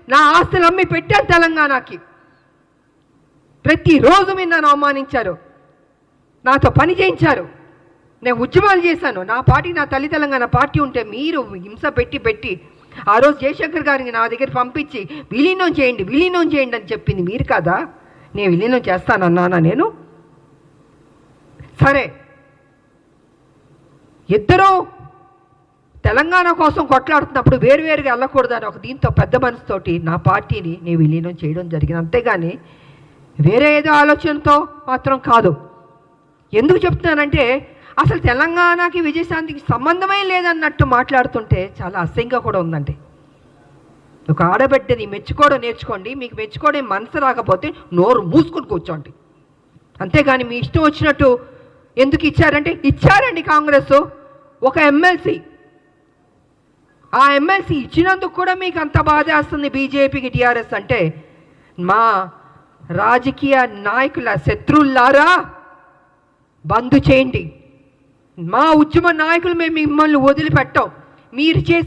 నా ఆస్తులు అమ్మి పెట్టాను తెలంగాణకి. ప్రతిరోజు మీరు నన్ను అవమానించారు, నాతో పని చేయించారు, నేను ఉద్యమాలు చేశాను. నా పార్టీ, నా తల్లి తెలంగాణ పార్టీ ఉంటే మీరు హింస పెట్టి ఆ రోజు జయశంకర్ గారిని నా దగ్గర పంపించి విలీనం చేయండి అని చెప్పింది మీరు కాదా? నేను విలీనం చేస్తానన్నానా నేను? సరే, ఇద్దరూ తెలంగాణ కోసం కొట్లాడుతున్నప్పుడు వేరువేరుగా వెళ్ళకూడదని ఒక దీంతో పెద్ద మనసుతోటి నా పార్టీని నేను విలీనం చేయడం జరిగింది. అంతేగాని వేరే ఏదో ఆలోచనతో మాత్రం కాదు. ఎందుకు చెప్తున్నానంటే అసలు తెలంగాణకి విజయశాంతికి సంబంధమే లేదన్నట్టు మాట్లాడుతుంటే చాలా అసహ్యంగా కూడా ఉందండి. ఒక ఆడబిడ్డని మెచ్చుకోవడం నేర్చుకోండి. మీకు మెచ్చుకోవడం మనసు రాకపోతే నోరు మూసుకుని కూర్చోండి. అంతేగాని మీ ఇష్టం వచ్చినట్టు ఎందుకు ఇచ్చారంటే ఇచ్చారండి కాంగ్రెస్ ఒక ఎమ్మెల్సీ. ఆ ఎమ్మెల్సీ ఇచ్చినందుకు కూడా మీకు అంత బాధేస్తుంది బీజేపీకి, టీఆర్ఎస్ అంటే. మా రాజకీయ నాయకుల శత్రువులారా బంద్ చేయండి. మా ఉద్యమ నాయకులు మేము మిమ్మల్ని వదిలిపెట్టాం. మీరు చేసి